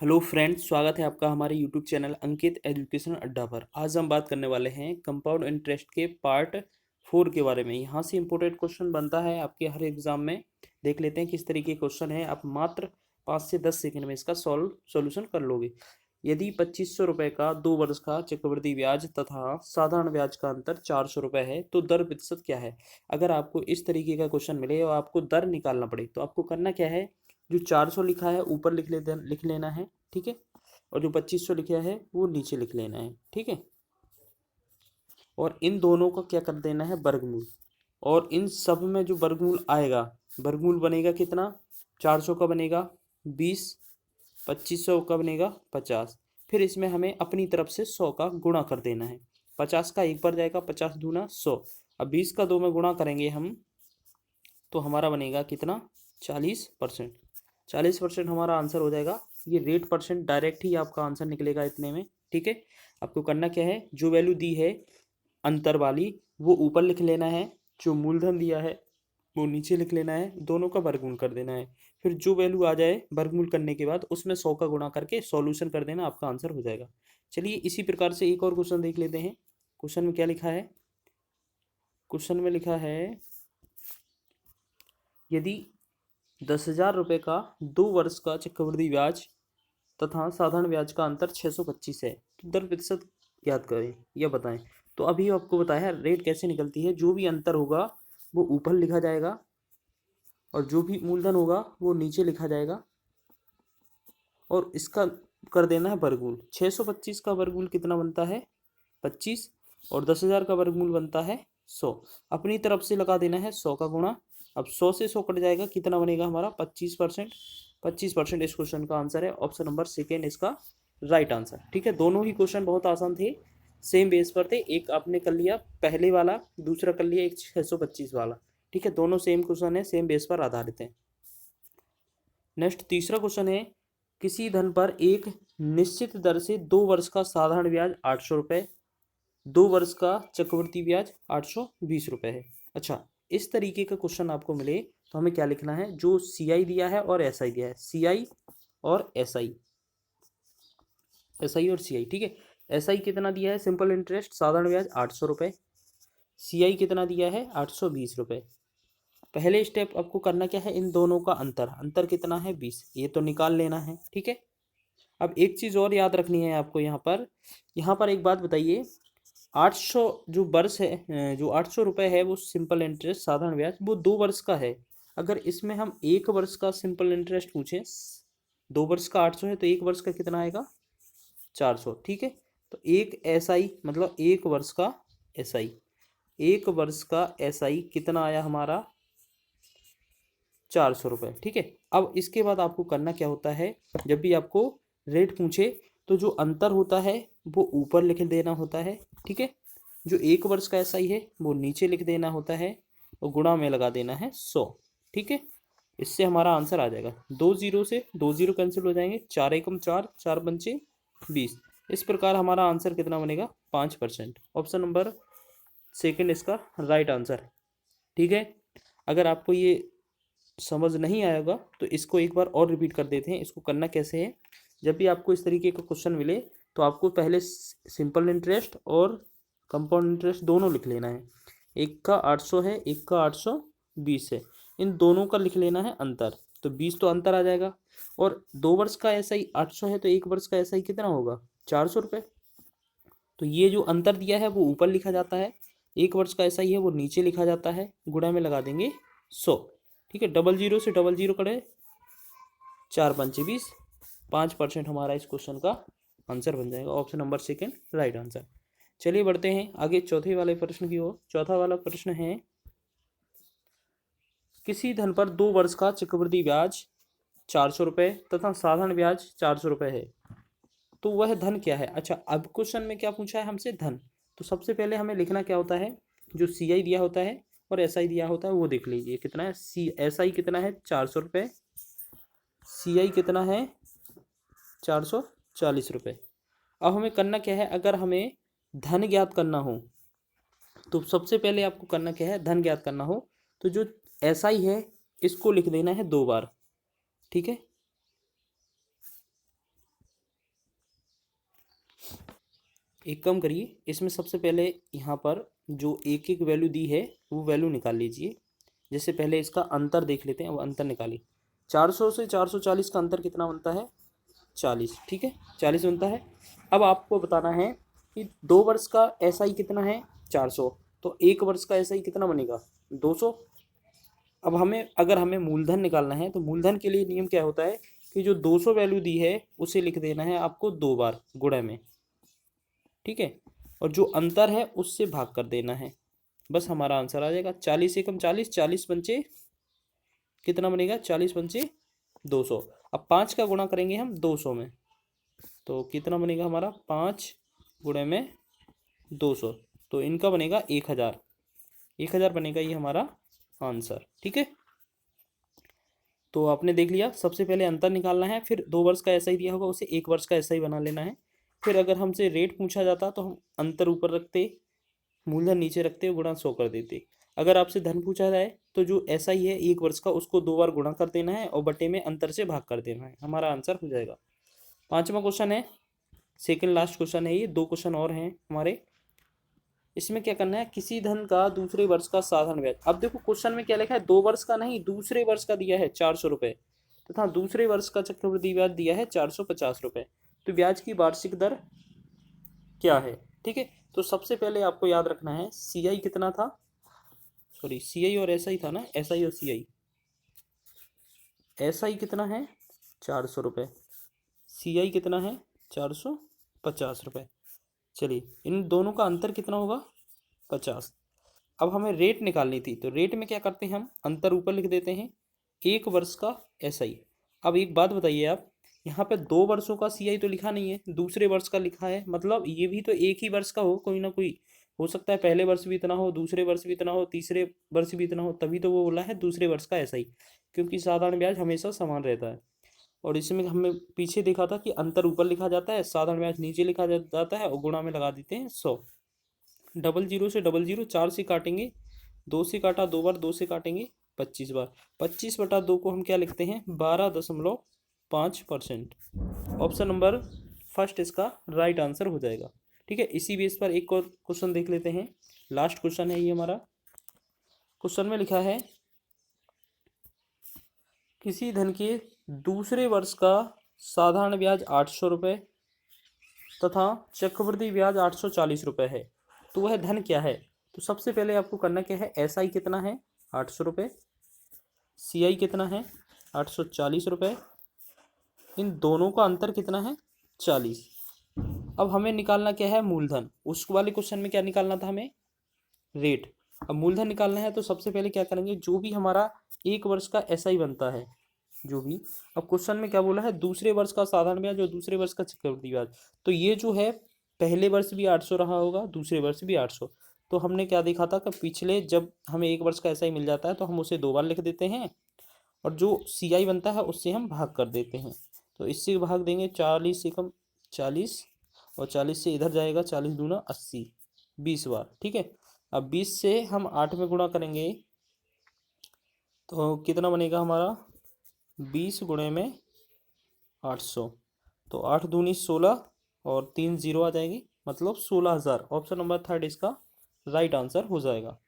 Hello friends, स्वागत है आपका हमारे यूट्यूब चैनल अंकित एजुकेशन अड्डा पर। आज हम बात करने वाले हैं कंपाउंड इंटरेस्ट के पार्ट 4 के बारे में। यहाँ से इम्पोर्टेंट क्वेश्चन बनता है आपके हर एग्जाम में। देख लेते हैं किस तरीके के क्वेश्चन है। आप मात्र 5 से 10 सेकंड में इसका सॉल्यूशन कर लोगे। यदि 2500 रुपये का 2 वर्ष का चक्रवृद्धि ब्याज तथा साधारण ब्याज का अंतर 400 रुपये है तो दर प्रतिशत क्या है। अगर आपको इस तरीके का क्वेश्चन मिले और आपको दर निकालना पड़े तो आपको करना क्या है, जो 400 लिखा है ऊपर लिख लेना है, ठीक है। और जो 2500 लिखा है वो नीचे लिख लेना है, ठीक है। और इन दोनों का क्या कर देना है, वर्गमूल। और इन सब में जो वर्गमूल आएगा, वर्गमूल बनेगा कितना, 400 का बनेगा 20, 2500 का बनेगा 50। फिर इसमें हमें अपनी तरफ से 100 का गुणा कर देना है। 50 का एक बार जाएगा, 50 दूना 100। अब 20 का 2 में गुणा करेंगे हम तो हमारा बनेगा कितना, 40%। 40% हमारा आंसर हो जाएगा। ये रेट परसेंट डायरेक्ट ही आपका आंसर निकलेगा इतने में, ठीक है। आपको करना क्या है, जो वैल्यू दी है अंतर वाली वो ऊपर लिख लेना है, जो मूलधन दिया है वो नीचे लिख लेना है, दोनों का वर्गमूल कर देना है। फिर जो वैल्यू आ जाए वर्गमूल करने के बाद उसमें 100 का गुणा करके सॉल्यूशन कर देना, आपका आंसर हो जाएगा। चलिए इसी प्रकार से एक और क्वेश्चन देख लेते हैं। क्वेश्चन में क्या लिखा है, क्वेश्चन में लिखा है यदि 10,000 रुपये का 2 वर्ष का चक्रवृद्धि ब्याज तथा साधारण ब्याज का अंतर 625 है तो दर प्रतिशत ज्ञात करें या बताएं। तो अभी आपको बताया है रेट कैसे निकलती है। जो भी अंतर होगा वो ऊपर लिखा जाएगा और जो भी मूलधन होगा वो नीचे लिखा जाएगा और इसका कर देना है वर्गमूल। 625 का वर्गमूल कितना बनता है, 25। और 10,000 का वर्गमूल बनता है 100। अपनी तरफ से लगा देना है 100 का गुणा। अब 100 से 100 कट जाएगा, कितना बनेगा हमारा 25%। 25% इस क्वेश्चन का आंसर है। ऑप्शन नंबर सेकेंड इसका राइट आंसर, ठीक है। दोनों ही क्वेश्चन बहुत आसान थे, सेम बेस पर थे। एक आपने कर लिया पहले वाला, दूसरा कर लिया एक 625 वाला, ठीक है। दोनों सेम क्वेश्चन है, सेम बेस पर आधारित है। नेक्स्ट तीसरा क्वेश्चन है, किसी धन पर एक निश्चित दर से 2 वर्ष का साधारण ब्याज 800 रुपये, 2 वर्ष का चक्रवृद्धि ब्याज 820 रुपये है। अच्छा, इस तरीके का क्वेश्चन आपको मिले तो हमें क्या लिखना है, जो सी आई दिया है और एस आई दिया है, सी आई और एस आई, एस आई और सी आई, ठीक है। एस आई कितना दिया है, सिंपल इंटरेस्ट साधारण ब्याज 800 रुपये। सी आई कितना दिया है, 820 रुपये। पहले स्टेप आपको करना क्या है, इन दोनों का अंतर, अंतर कितना है 20, ये तो निकाल लेना है, ठीक है। अब एक चीज़ और याद रखनी है आपको, यहाँ पर एक बात बताइए। 800 जो वर्ष है, जो 800 रुपये है वो सिंपल इंटरेस्ट साधारण ब्याज वो 2 वर्ष का है। अगर इसमें हम 1 वर्ष का सिंपल इंटरेस्ट पूछें, 2 वर्ष का 800 है तो 1 वर्ष का कितना आएगा, 400, ठीक है। तो एक एस आई मतलब 1 वर्ष का एस आई, 1 वर्ष का एस आई कितना आया हमारा, 400 रुपये, ठीक है। अब इसके बाद आपको करना क्या होता है, जब भी आपको रेट पूछे तो जो अंतर होता है वो ऊपर लिख देना होता है, ठीक है। जो 1 वर्ष का एसआई है वो नीचे लिख देना होता है और गुणा में लगा देना है 100, ठीक है। इससे हमारा आंसर आ जाएगा। 2 जीरो से 2 जीरो कैंसिल हो जाएंगे, 4 एकम 4, 4 पंचे 20। इस प्रकार हमारा आंसर कितना बनेगा, 5%। ऑप्शन नंबर सेकंड इसका राइट आंसर है, ठीक है। अगर आपको ये समझ नहीं आएगा तो इसको एक बार और रिपीट कर देते हैं। इसको करना कैसे है, जब भी आपको इस तरीके का क्वेश्चन मिले तो आपको पहले सिंपल इंटरेस्ट और कंपाउंड इंटरेस्ट दोनों लिख लेना है। एक का 800 है, एक का 820 है, इन दोनों का लिख लेना है अंतर। तो 20 तो अंतर आ जाएगा। और 2 वर्ष का ऐसा ही 800 है तो 1 वर्ष का ऐसा ही कितना होगा, 400 रुपये। तो ये जो अंतर दिया है वो ऊपर लिखा जाता है, 1 वर्ष का ऐसा ही है वो नीचे लिखा जाता है, गुणा में लगा देंगे 100, ठीक है। 0 0 से 0 0 करें, 4 पंचे 20, 5% हमारा इस क्वेश्चन का आंसर बन जाएगा। Option number second right answer. चलिए बढ़ते हैं आगे चौथे वाले प्रश्न की ओर। चौथा वाला प्रश्न है, किसी धन पर 2 वर्ष का चक्रवृद्धि ब्याज 400 रुपये तथा साधारण ब्याज 400 रुपये है तो वह धन क्या है। अच्छा, अब क्वेश्चन में क्या पूछा है हमसे, धन। तो सबसे पहले हमें लिखना क्या होता है, जो सी आई दिया होता है और एस आई दिया होता है वो देख लीजिए कितना है। सी एस आई कितना है, 400 रुपये, सी आई कितना है, 440 रुपये। अब हमें करना क्या है, अगर हमें धन ज्ञात करना हो तो सबसे पहले आपको करना क्या है, धन ज्ञात करना हो तो जो एस आई है इसको लिख देना है 2 बार, ठीक है। एक काम करिए, इसमें सबसे पहले यहाँ पर जो एक एक वैल्यू दी है वो वैल्यू निकाल लीजिए। जैसे पहले इसका अंतर देख लेते हैं, वो अंतर निकालिए। 400 से 440 का अंतर कितना बनता है? 40, ठीक है, 40 बनता है। अब आपको बताना है कि 2 वर्ष का एसआई कितना है? 400। तो 1 वर्ष का एसआई कितना बनेगा? 200। अब अगर हमें मूलधन निकालना है तो मूलधन के लिए नियम क्या होता है कि जो 200 वैल्यू दी है उसे लिख देना है आपको 2 बार गुणा में, ठीक है, और जो अंतर है उससे भाग कर देना है। बस हमारा आंसर आ जाएगा। 40 एकम 40, 40 पंचे कितना बनेगा? 40 पंचे 200। अब 5 का गुणा करेंगे हम 200 में, तो कितना बनेगा हमारा? 5 गुणे में 200, तो इनका बनेगा 1000। 1000 बनेगा ये हमारा आंसर, ठीक है। तो आपने देख लिया, सबसे पहले अंतर निकालना है, फिर 2 वर्ष का ऐसा ही दिया होगा उसे 1 वर्ष का ऐसा ही बना लेना है। फिर अगर हमसे रेट पूछा जाता तो हम अंतर ऊपर रखते, मूलधन नीचे रखते, गुणा 100 कर देते। अगर आपसे धन पूछा जाए तो जो ऐसा ही है 1 वर्ष का, उसको 2 बार गुणा कर देना है और बटे में अंतर से भाग कर देना है, हमारा आंसर हो जाएगा। 5वां क्वेश्चन है, सेकंड लास्ट क्वेश्चन है ये, 2 क्वेश्चन और हैं हमारे। इसमें क्या करना है? किसी धन का दूसरे वर्ष का साधारण ब्याज। अब देखो क्वेश्चन में क्या लिखा है? 2 वर्ष का नहीं, दूसरे वर्ष का दिया है 400 रुपये, तथा दूसरे वर्ष का चक्रवृद्धि ब्याज दिया है 450 रुपये। तो ब्याज की वार्षिक दर क्या है? ठीक है, तो सबसे पहले आपको याद रखना है सीआई कितना था, सॉरी सीआई और एसआई था ना, एसआई और सीआई। एसआई कितना है? 400 रुपये। सीआई कितना है? 450 रुपये। चलिए, इन दोनों का अंतर कितना होगा? 50। अब हमें रेट निकालनी थी, तो रेट में क्या करते हैं हम? अंतर ऊपर लिख देते हैं, 1 वर्ष का एसआई। अब एक बात बताइए आप, यहाँ पे 2 वर्षों का सीआई तो लिखा नहीं है, दूसरे वर्ष का लिखा है, मतलब ये भी तो एक ही वर्ष का हो, कोई ना कोई हो सकता है, पहले वर्ष भी इतना हो, दूसरे वर्ष भी इतना हो, तीसरे वर्ष भी इतना हो, तभी तो वो बोला है दूसरे वर्ष का एसआई, क्योंकि साधारण ब्याज हमेशा समान रहता है। और इसमें हमने पीछे देखा था कि अंतर ऊपर लिखा जाता है, साधारण ब्याज नीचे लिखा जाता है, और गुणा में लगा देते हैं 100। 00 से 00, 4 से काटेंगे, 2 से काटा 2 बार, 2 से काटेंगे 25 बार, 25/2 को हम क्या लिखते हैं? 12.5%। ऑप्शन नंबर फर्स्ट इसका राइट आंसर हो जाएगा, ठीक है। इसी बेस पर एक और क्वेश्चन देख लेते हैं, लास्ट क्वेश्चन है ये हमारा। क्वेश्चन में लिखा है किसी धन के दूसरे वर्ष का साधारण ब्याज 800 रुपये तथा चक्रवृद्धि ब्याज 840 रुपये है, तो वह धन क्या है? तो सबसे पहले आपको करना क्या है? एसआई कितना है? 800 रुपये। सीआई कितना है? 840 रुपये। इन दोनों का अंतर कितना है? 40। अब हमें निकालना क्या है? मूलधन। उस वाले क्वेश्चन में क्या निकालना था हमें? रेट। अब मूलधन निकालना है तो सबसे पहले क्या करेंगे? जो भी हमारा 1 वर्ष का एसआई बनता है, जो भी, अब क्वेश्चन में क्या बोला है? दूसरे वर्ष का साधारण ब्याज और दूसरे वर्ष का चक्रवृद्धि ब्याज। तो ये जो है, पहले वर्ष भी 800 रहा होगा, दूसरे वर्ष भी 800। तो हमने क्या देखा था कि पिछले जब हमें 1 वर्ष का एसआई मिल जाता है तो हम उसे 2 बार लिख देते हैं, और जो सीआई बनता है उससे हम भाग कर देते हैं। तो इससे भाग देंगे 40 से कम 40, और 40 से इधर जाएगा 40 दूना 80, 20 बार, ठीक है। अब 20 से हम 8 में गुणा करेंगे तो कितना बनेगा हमारा? 20 गुणे में 800, तो 8 दूनी 16 और 3 0 आ जाएगी, मतलब 16,000। ऑप्शन नंबर थर्ड इसका राइट आंसर हो जाएगा।